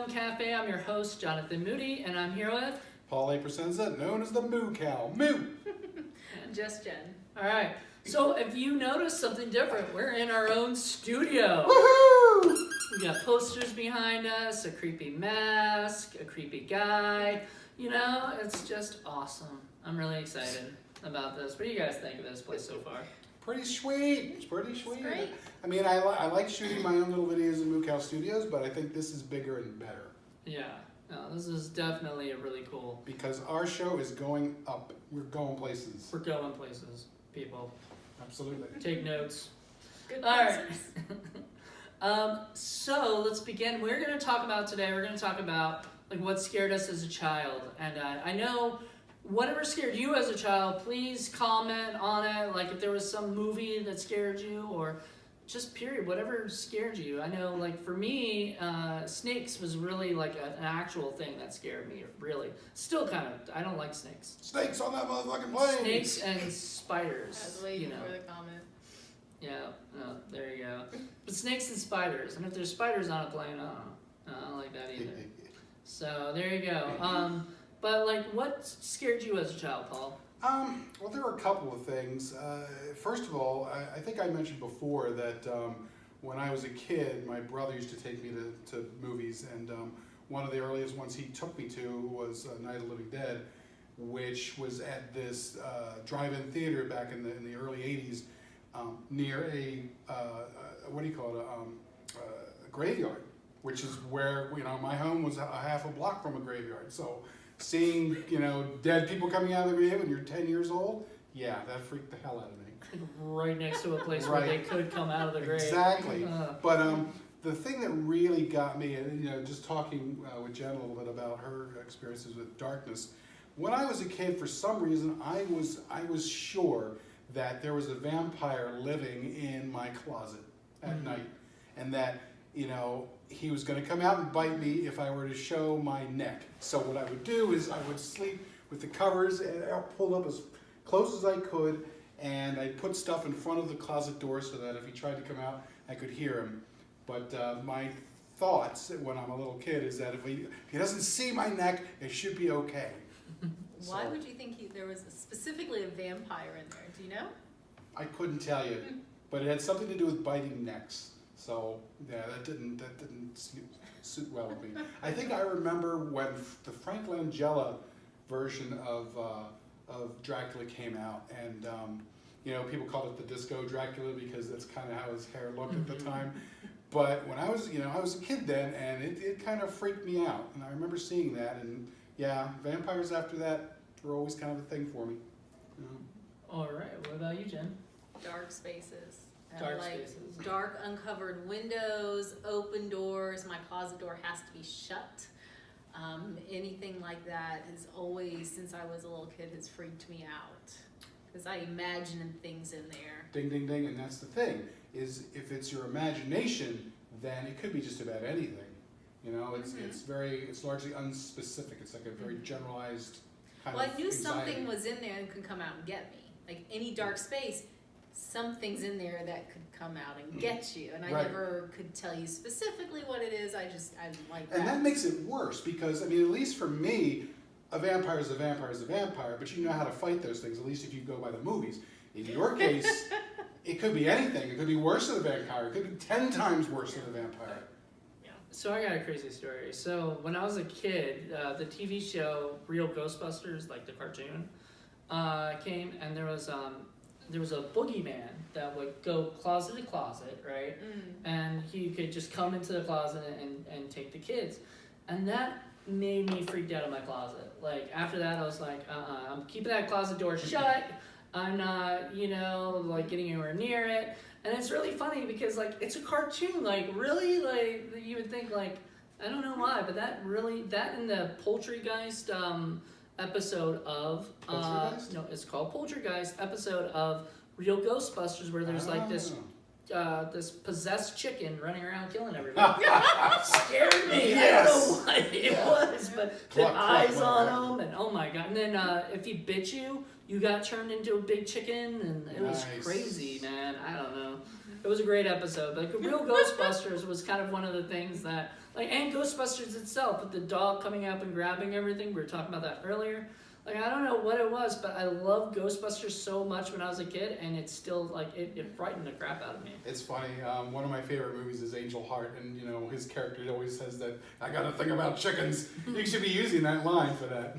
Cafe. I'm your host, Jonathan Moody, and I'm here with Paul A. Presenza, known as the Moo Cow. Moo! Just Jenn. All right. So if you notice something different, we're in our own studio. Woohoo! We got posters behind us, a creepy mask, a creepy guy. You know, it's just awesome. I'm really excited about this. What do you guys think of this place so far? Pretty sweet. It's pretty sweet. great. I mean, I like shooting my own little videos in Moo Cow Studios, but I think this is bigger and better. Yeah. No, this is definitely a really cool. Because our show is going up. We're going places. We're going places, people. Absolutely. Take notes. Good All right. places. So let's begin. We're going to talk about like what scared us as a child, and I know whatever scared you as a child. Please comment on it. Like if there was some movie that scared you, or just period, whatever scared you. I know, like for me, snakes was really like an actual thing that scared me. Really, still kind of. I don't like snakes. Snakes on that motherfucking plane! Snakes and spiders. I was waiting for the comment. Yeah, there you go. But snakes and spiders, and if there's spiders on a plane, I don't like that either. So there you go. But like, what scared you as a child, Paul? Well, there were a couple of things. First of all, I think I mentioned before that when I was a kid, my brother used to take me to movies, and one of the earliest ones he took me to was Night of the Living Dead, which was at this drive-in theater back in the early 80s near a graveyard, which is where, my home was a half a block from a graveyard. So seeing, dead people coming out of the grave when you're 10 years old, yeah, that freaked the hell out of me. Right next to a place where they could come out of the grave. Exactly. But the thing that really got me, and just talking with Jen a little bit about her experiences with darkness, when I was a kid, for some reason, I was sure that there was a vampire living in my closet at night, and that he was going to come out and bite me if I were to show my neck. So what I would do is I would sleep with the covers pulled up as close as I could, and I'd put stuff in front of the closet door so that if he tried to come out, I could hear him. But my thoughts when I'm a little kid is that if he doesn't see my neck, it should be okay. Why would you think there was specifically a vampire in there? Do you know? I couldn't tell you, but it had something to do with biting necks. So yeah, that didn't suit well with me. I think I remember when the Frank Langella version of Dracula came out, and people called it the Disco Dracula because that's kind of how his hair looked at the time. But when I was a kid then, and it kind of freaked me out, and I remember seeing that, and yeah, vampires after that were always kind of a thing for me. All right. What about you, Jen? Dark spaces. Dark spaces. Dark uncovered windows, open doors. My closet door has to be shut. Anything like that has always, since I was a little kid, has freaked me out. Because I imagine things in there. Ding, ding, ding, and that's the thing, is if it's your imagination, then it could be just about anything. It's largely unspecific. It's like a very generalized kind of Well, I knew anxiety. something was in there and could come out and get me. Like any dark space, something's in there that could come out and get you. And I never could tell you specifically what it is. I like that. And that makes it worse because, at least for me, a vampire is a vampire is a vampire, but you know how to fight those things, at least if you go by the movies. In your case, it could be anything. It could be worse than a vampire. It could be 10 times worse than a vampire. So I got a crazy story. So when I was a kid, the TV show Real Ghostbusters, like the cartoon, came, and there was a boogeyman that would go closet to closet, right? And he could just come into the closet and take the kids. And that made me freaked out in my closet. Like, after that, I was like, I'm keeping that closet door shut. I'm not, like, getting anywhere near it. And it's really funny because, like, it's a cartoon. Like, really? Like, you would think, like, I don't know why, but that in the Poltergeist episode of Poltergeist? No, it's called Poltergeist episode of Real Ghostbusters, where there's like this possessed chicken running around killing everybody. Scared me. Yes. I don't know what it was, but Cluck, eyes cluck, on cluck. them, and oh my god! And then if he bit you, you got turned into a big chicken, and it was Nice. crazy, man. I don't know. It was a great episode. Like real Ghostbusters was kind of one of the things that, like, and Ghostbusters itself with the dog coming up and grabbing everything. We were talking about that earlier. Like I don't know what it was, but I loved Ghostbusters so much when I was a kid, and it's still like it frightened the crap out of me. It's funny. One of my favorite movies is Angel Heart, and you know his character always says that I got a thing about chickens. You should be using that line for that.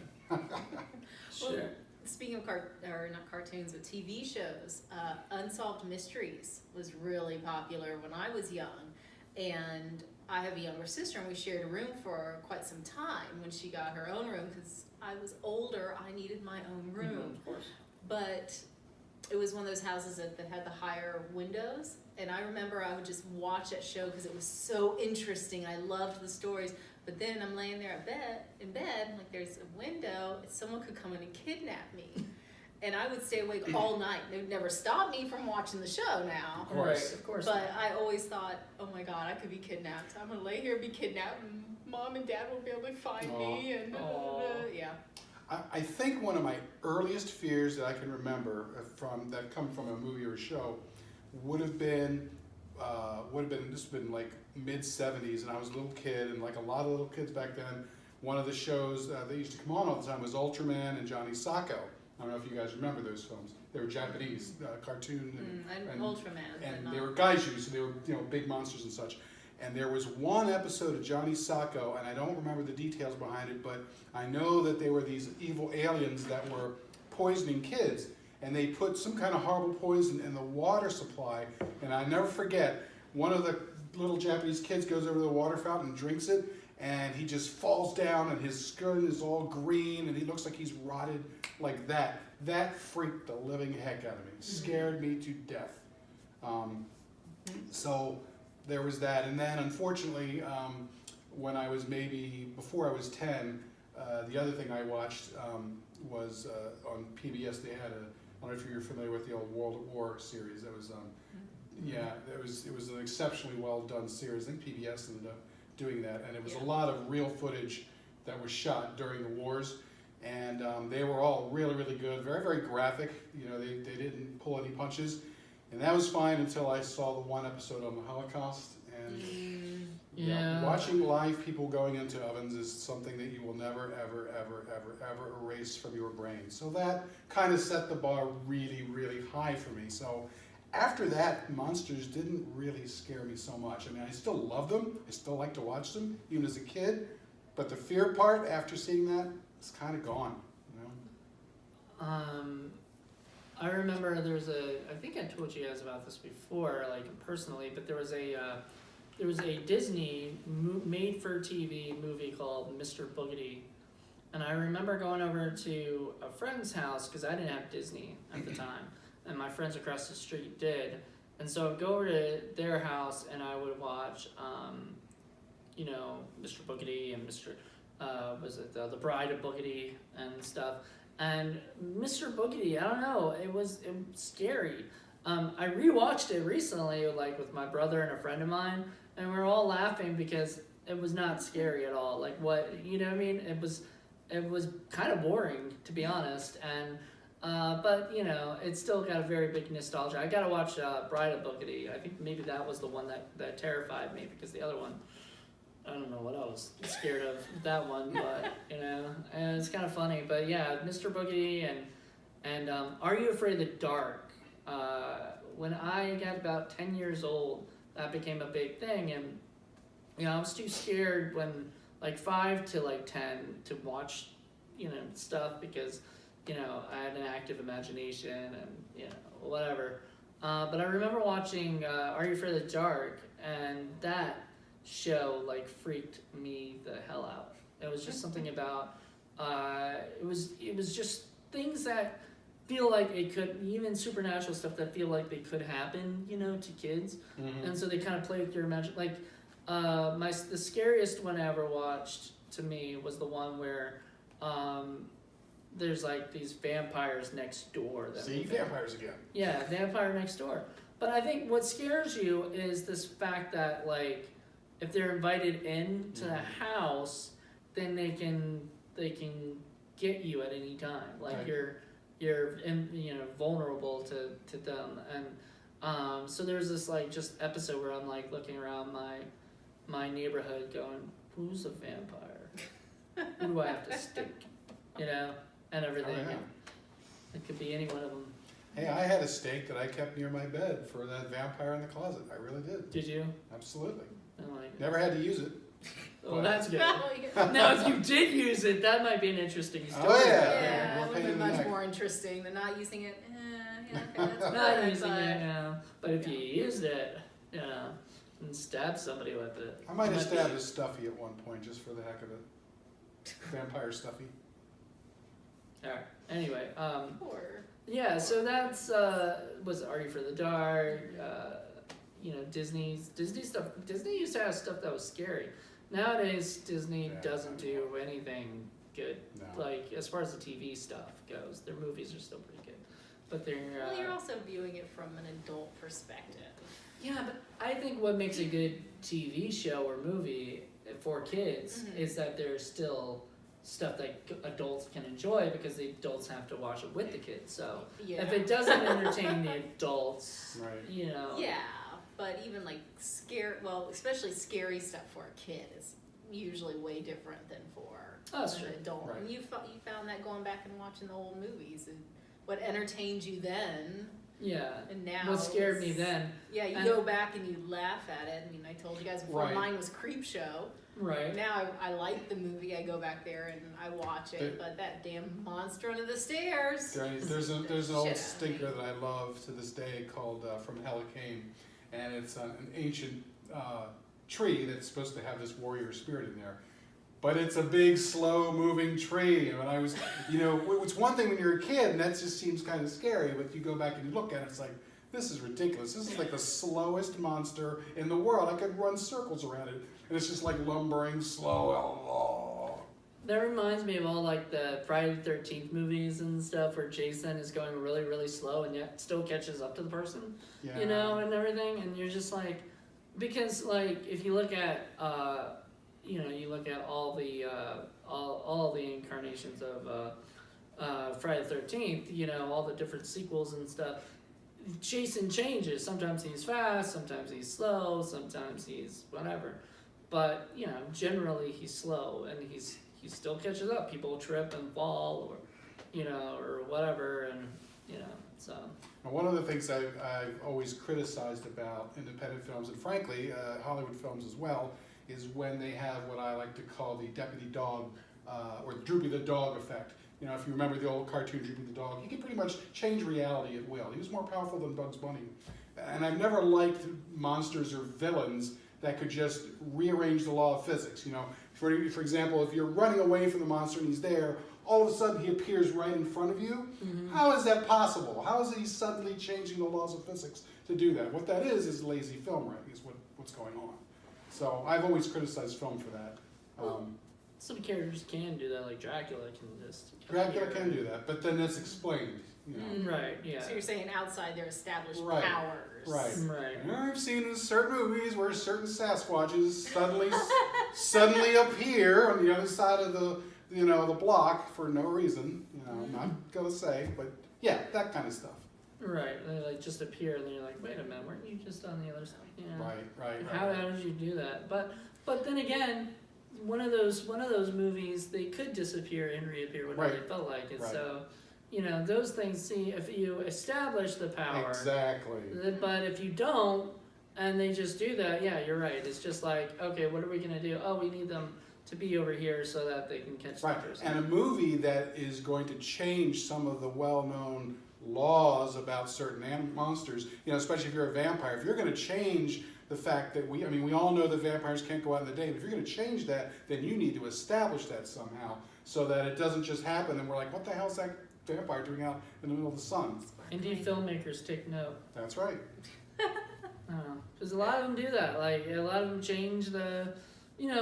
Sure. Well, speaking of not cartoons, but TV shows, Unsolved Mysteries was really popular when I was young, and I have a younger sister, and we shared a room for quite some time when she got her own room because I was older. I needed my own room, Of course. but it was one of those houses that had the higher windows, and I remember I would just watch that show because it was so interesting. I loved the stories. But then I'm laying there in bed, like there's a window, and someone could come in and kidnap me. And I would stay awake all night. They would never stop me from watching the show now. Of course. Right, of course. But I always thought, oh my God, I could be kidnapped. I'm gonna lay here and be kidnapped, and Mom and Dad won't be able to find me, and yeah. I think one of my earliest fears that I can remember that come from a movie or a show would have been this would have been like mid 70s, and I was a little kid, and like a lot of little kids back then, one of the shows that used to come on all the time was Ultraman and Johnny Sacco. I don't know if you guys remember those films. They were Japanese cartoon And Ultraman. and they were gaiju, so they were big monsters and such. And there was one episode of Johnny Sacco, and I don't remember the details behind it, but I know that they were these evil aliens that were poisoning kids, and they put some kind of horrible poison in the water supply. And I never forget, one of the little Japanese kids goes over to the water fountain and drinks it, and he just falls down, and his skin is all green, and he looks like he's rotted like that. That freaked the living heck out of me. Scared me to death. So there was that, and then unfortunately, when I was before I was 10, the other thing I watched was on PBS. They had I don't know if you're familiar with the old World at War series. That was, it was an exceptionally well done series. I think PBS ended up doing that, and it was a lot of real footage that was shot during the wars, and they were all really, really good, very, very graphic. They didn't pull any punches, and that was fine until I saw the one episode on the Holocaust, and watching live people going into ovens is something that you will never, ever, ever, ever, ever erase from your brain. So that kind of set the bar really, really high for me. So after that, monsters didn't really scare me so much. I mean, I still love them. I still like to watch them, even as a kid. But the fear part, after seeing that, is kind of gone. I remember I think I told you guys about this before, like personally, but there was a Disney made-for-TV movie called Mr. Boogedy, and I remember going over to a friend's house because I didn't have Disney at the time, and my friends across the street did, and so I'd go over to their house and I would watch, Mr. Boogedy and the Bride of Boogedy and stuff. And Mr. Boogedy, I don't know, it was scary. I rewatched it recently, like with my brother and a friend of mine, and we were all laughing because it was not scary at all. Like what I mean? It was kind of boring, to be honest. And but it still got a very big nostalgia. I gotta watch Bride of Boogedy. I think maybe that was the one that terrified me, because the other one, I don't know what I was scared of that one, but and it's kind of funny. But yeah, Mr. Boogedy and Are You Afraid of the Dark? When I got about 10 years old, that became a big thing, and I was too scared when like 5 to like 10 to watch stuff, because I had an active imagination and whatever. But I remember watching Are You Afraid of the Dark, and that show like freaked me the hell out. It was just something about it was just things that feel like it could, even supernatural stuff that feel like they could happen, to kids. And so they kind of play with your imagination. Like the scariest one I ever watched to me was the one where there's like these vampires next door. Vampires again. Yeah, vampire next door. But I think what scares you is this fact that like if they're invited in to the house, then they can get you at any time. Like Right. you're vulnerable to them. And so there's this like just episode where I'm like looking around my neighborhood going, who's a vampire? Who do I have to stick? And everything. Oh, yeah. It could be any one of them. Hey, I had a stake that I kept near my bed for that vampire in the closet. I really did. Did you? Absolutely. I'm like, Never had to use it. oh, that's good. Yeah, Now, if you did use it, that might be an interesting story. Oh, yeah. it We'll would pay be you the much neck. more interesting than not using it. Yeah, okay, that's Not fine, using but- it now, but if you used it, and stabbed somebody with it. I might have it be- stabbed a stuffy at one point just for the heck of it. Vampire stuffy. Alright, anyway, Or yeah, so that's, was Are You for the Dark, Disney stuff. Disney used to have stuff that was scary. Nowadays, Disney Yeah, doesn't not do anymore. anything good. No. Like, as far as the TV stuff goes, their movies are still pretty good. But they're, well, you're also viewing it from an adult perspective. yeah, but I think what makes a good TV show or movie for kids Mhm. is that there's still stuff that adults can enjoy because the adults have to watch it with the kids. So Yeah. if it doesn't entertain the adults, Right. Yeah, but even like especially scary stuff for a kid is usually way different than for That's an true. adult. Right. And you found that going back and watching the old movies and what entertained you then Yeah. and now. What scared me is- then, Yeah, you and- go back and you laugh at it. I mean, I told you guys before Right. mine was Creep Show. right? Now I like the movie. I go back there and I watch it, but that damn monster under the stairs. There's an Shit out old of stinker me. that I love to this day called From Hell It Came, and it's an ancient tree that's supposed to have this warrior spirit in there. But it's a big, slow-moving tree, and I was, it's one thing when you're a kid, and that just seems kind of scary, but you go back and you look at it, it's like, this is ridiculous. This is like the slowest monster in the world. I could run circles around it, and it's just like lumbering, slow. That reminds me of all like the Friday the 13th movies and stuff where Jason is going really, really slow and yet still catches up to the person, Yeah. and everything, and you're just like, because like if you look at you look at all the incarnations of Friday the 13th, all the different sequels and stuff. Jason changes. Sometimes he's fast, sometimes he's slow, sometimes he's whatever. But generally he's slow, and he still catches up. People trip and fall, or whatever, and so. Now, one of the things I've always criticized about independent films, and frankly, Hollywood films as well, is when they have what I like to call the deputy dog, or Droopy the dog effect. If you remember the old cartoon Droopy the dog, he could pretty much change reality at will. He was more powerful than Bugs Bunny. And I've never liked monsters or villains that could just rearrange the law of physics. For example, if you're running away from the monster and he's there, all of a sudden he appears right in front of you. Mm-hmm. How is that possible? How is he suddenly changing the laws of physics to do that? What that is lazy film writing, is what's going on. So I've always criticized film for that. Some characters can do that, like Dracula can just. Dracula appear. can do that, but then it's explained. Right. Yeah. So you're saying outside their established Right. powers. Right. Right. And I've seen in certain movies where certain Sasquatches suddenly appear on the other side of the block for no reason. I'm not gonna say, but yeah, that kind of stuff. Right. They like just appear, and then you're like, wait a minute, weren't you just on the other side? Right. How did you do that? But then again, one of those movies, they could disappear and reappear whenever Right. they felt like it. Right. So, those things. See, if you establish the power, Exactly. but if you don't, and they just do that, yeah, you're right. It's just like, okay, what are we gonna do? Oh, we need them to be over here so that they can catch Right. the person. And a movie that is going to change some of the well-known laws about certain monsters, especially if you're a vampire, if you're going to change the fact that we all know that vampires can't go out in the day, but if you're going to change that, then you need to establish that somehow so that it doesn't just happen and we're like, what the hell's that vampire doing out in the middle of the sun? Indie filmmakers take note. That's right. Because a lot of them do that. Like, a lot of them change the,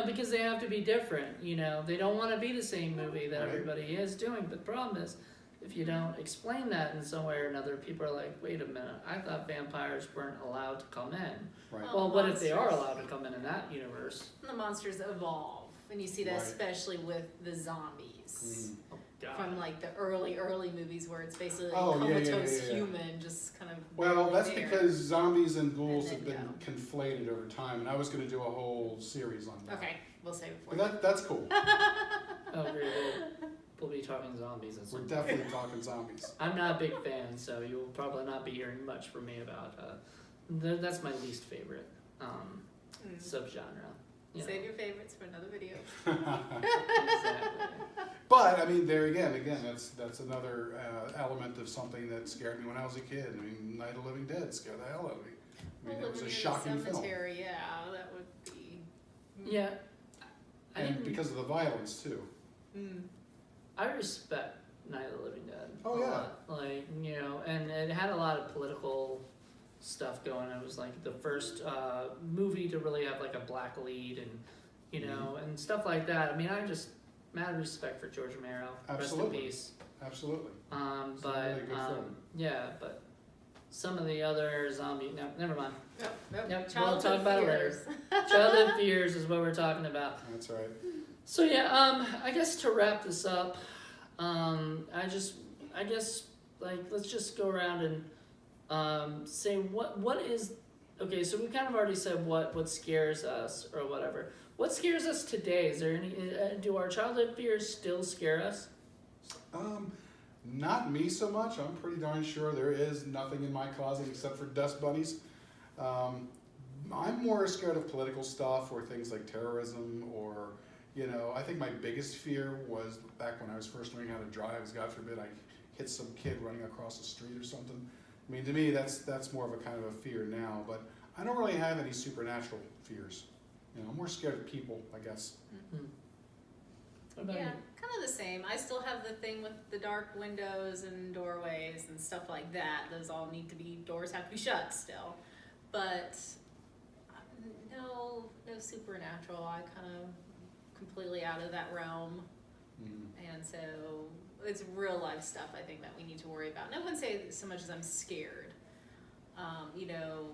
because they have to be different. They don't want to be the same movie that Right. everybody is doing. But the problem is, if you don't explain that in some way or another, people are like, wait a minute, I thought vampires weren't allowed to come in. Right. Well, what if they are monsters. allowed to come in that universe? The monsters evolve. and you see that Right. especially with the zombies. Oh, God. From like the early movies where it's basically Oh, yeah, yeah, comatose yeah, yeah. human just kind of Well, barely that's there. because zombies and ghouls And have then been conflated over time, and I was going to do a whole series on that. Okay, we'll save it for But that's cool. Oh, great. We'll be talking zombies. We're definitely talking zombies. I'm not a big fan, so you will probably not be hearing much from me about. That's my least favorite subgenre. You know. Save your favorites for another video. Exactly. But I mean, there again, that's another element of something that scared me when I was a kid. I mean, Night of the Living Dead scared the hell out of me. I mean, it was a shocking film, Cemetery, yeah, that would be. Yeah. I and didn't- because of the violence too. Mm. I respect Night of the Living Dead. Oh, a yeah. lot. Like, you know, and it had a lot of political stuff going. It was like the first movie to really have like a black lead and, you know, and stuff like that. I mean, I just mad respect for George Romero. Absolutely. Rest in peace. Absolutely. It's a But really good film. yeah, but some of the other zombie. No, never mind. Nope. Yep, we'll Childhood talk about it later. fears. Childhood fears is what we're talking about. That's right. So yeah, I guess to wrap this up, I guess like let's just go around and say what is okay. So we kind of already said what scares us or whatever. What scares us today? Is there any? Do our childhood fears still scare us? Not me so much. I'm pretty darn sure there is nothing in my closet except for dust bunnies. I'm more scared of political stuff or things like terrorism or, you know, I think my biggest fear was back when I was first learning how to drive is, God forbid, I hit some kid running across the street or something. I mean, to me, that's more of a kind of a fear now, but I don't really have any supernatural fears. You know, I'm more scared of people, I guess. What about Yeah, you? kind of the same. I still have the thing with the dark windows and doorways and stuff like that. Those all need to be, doors have to be shut still. But no supernatural. I kind of completely out of that realm. And so it's real life stuff I think that we need to worry about. And I wouldn't say so much as I'm scared. You know,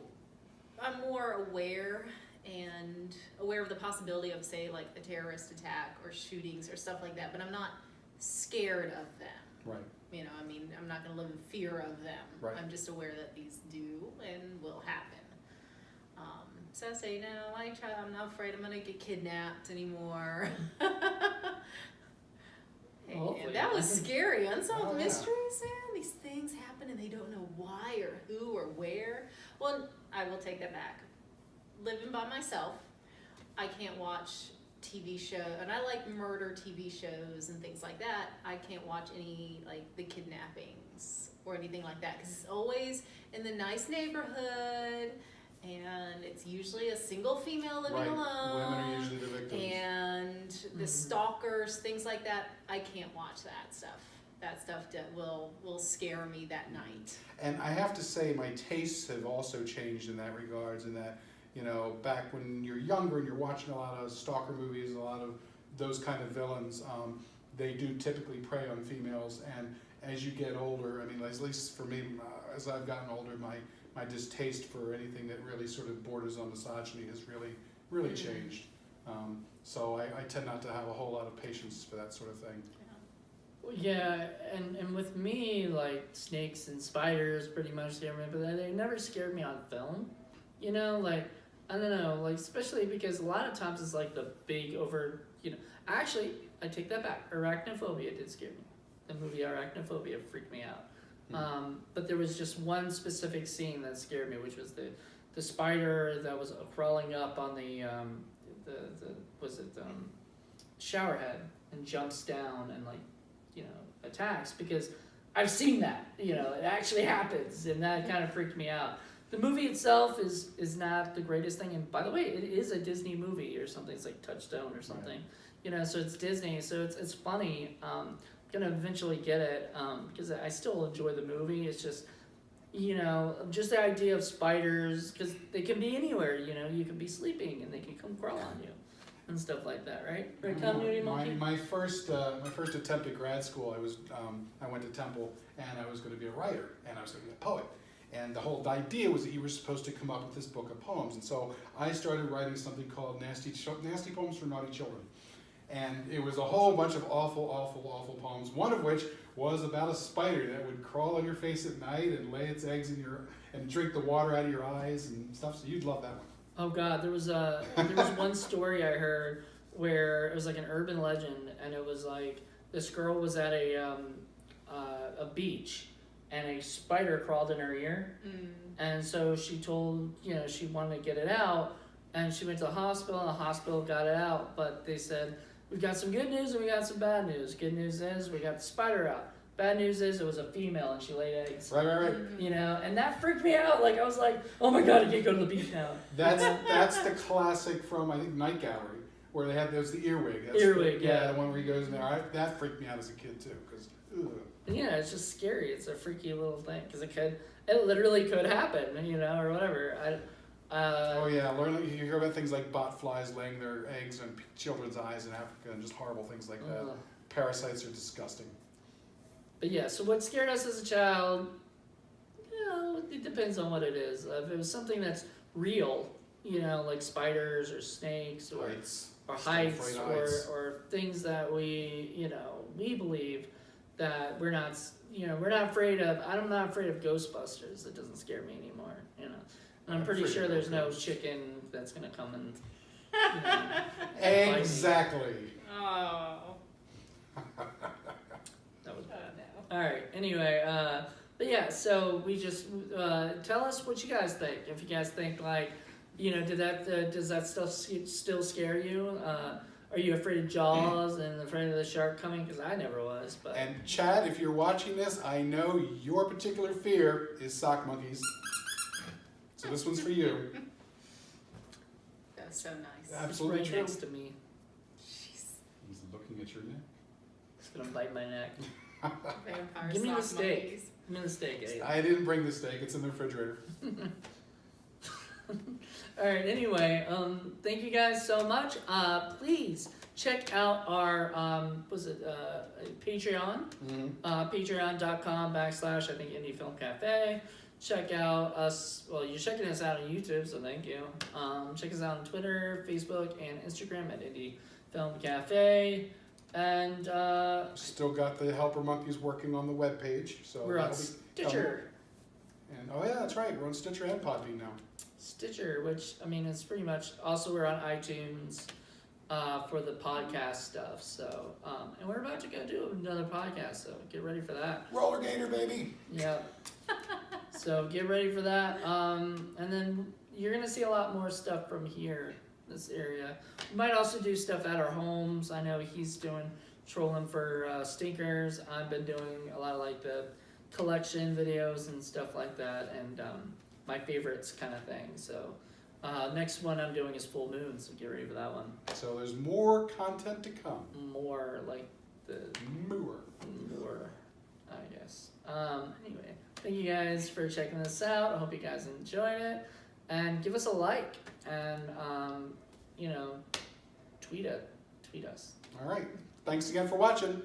I'm more aware of the possibility of, say, like a terrorist attack or shootings or stuff like that, but I'm not scared of them. Right. You know, I mean, I'm not going to live in fear of them. Right. I'm just aware that these do and will happen. So I say, no, I'm not afraid I'm going to get kidnapped anymore. Hopefully And that was not. scary. Unsolved Oh, yeah. mysteries, man. These things happen and they don't know why or who or where. Well, I will take that back. Living by myself, I can't watch TV show, and I like murder TV shows and things like that. I can't watch any like the kidnappings or anything like that because it's always in the nice neighborhood, and it's usually a single female living Right. alone. Women are usually the victims. And the Mhm. stalkers, things like that, I can't watch that stuff. That stuff that will scare me that night. And I have to say, my tastes have also changed in that regards. In that, you know, back when you're younger and you're watching a lot of stalker movies, a lot of those kind of villains, they do typically prey on females. And as you get older, I mean, at least for me, as I've gotten older, my distaste for anything that really sort of borders on misogyny has really changed. So I tend not to have a whole lot of patience for that sort of thing. Yeah, and with me, like snakes and spiders pretty much scare me, but they never scared me on film. You know, like, I don't know, like, especially because a lot of times it's like the big actually, I take that back. Arachnophobia did scare me. The movie Arachnophobia freaked me out. But there was just one specific scene that scared me, which was the spider that was crawling up on the shower head and jumps down and like, you know, attacks, because I've seen that, you know, it actually happens, and that kind of freaked me out. The movie itself is not the greatest thing, and by the way, it is a Disney movie or something. It's like Touchstone or something, Right. you know. So it's Disney, so it's funny. Gonna eventually get it because I still enjoy the movie. It's just, you know, just the idea of spiders, because they can be anywhere. You know, you can be sleeping and they can come crawl on you and stuff like that, right? Right, Continuity Monkey. My first attempt at grad school, I went to Temple, and I was going to be a writer, and I was going to be a poet. And the whole idea was that you were supposed to come up with this book of poems. And so I started writing something called Nasty Poems for Naughty Children. And it was a whole bunch of awful, awful, awful poems, one of which was about a spider that would crawl on your face at night and lay its eggs in your, and drink the water out of your eyes and stuff, so you'd love that one. Oh God, there was one story I heard where it was like an urban legend, and it was like this girl was at a beach, and a spider crawled in her ear, and so she told, she wanted to get it out, and she went to the hospital got it out, but they said, we got some good news and we got some bad news. Good news is we got the spider out. Bad news is it was a female and she laid eggs. Right. And that freaked me out. Like I was like, oh my God, I can't go to the beach now. That's the classic from, I think, Night Gallery, where there's the earwig. Yeah. The one where he goes in there. That freaked me out as a kid too, because Yeah, it's just scary. It's a freaky little thing because it literally could happen, or whatever. You hear about things like bot flies laying their eggs in children's eyes in Africa and just horrible things like that. Parasites are disgusting. But yeah, so what scared us as a child, it depends on what it is. If it was something that's real, like spiders or snakes or heights or things that we believe that we're not afraid of. I'm not afraid of Ghostbusters. It doesn't scare me anymore, And I'm pretty sure there's no chicken that's going to come and, Exactly. Oh. That was bad. No. All right. Anyway, but yeah. So we just tell us what you guys think. If you guys think does that stuff still scare you? Are you afraid of Jaws and afraid of the shark coming? Because I never was. But And Chad, if you're watching this, I know your particular fear is sock monkeys. So this one's for you. That's so nice. Absolutely right true. next to me. Jeez. He's looking at your neck. It's gonna bite my neck. Vampire Give me the sock steak. monkeys. Give me the steak, Abe. I didn't bring the steak. It's in the refrigerator. All right. Anyway, thank you guys so much. Please check out our Patreon. Mm-hmm. Patreon.com/I think Indie Film Cafe. Check out us. Well, you're checking us out on YouTube, so thank you. Check us out on Twitter, Facebook, and Instagram at Indie Film Cafe. And Still got the helper monkeys working on the webpage. So we're on that'll be Stitcher. And that's right. We're on Stitcher and Podbean now. Stitcher, which it's pretty much. Also, we're on iTunes for the podcast stuff. So, and we're about to go do another podcast. So get ready for that. Roller Gator, baby. Yep. So get ready for that. And then you're gonna see a lot more stuff from here, this area. We might also do stuff at our homes. I know he's doing trolling for stinkers. I've been doing a lot of like the collection videos and stuff like that, and my favorites kind of thing. So next one I'm doing is full moon. So get ready for that one. So there's more content to come. More like the More. I guess. Anyway, thank you guys for checking this out. I hope you guys enjoyed it. And give us a like. And, tweet us. All right. Thanks again for watching.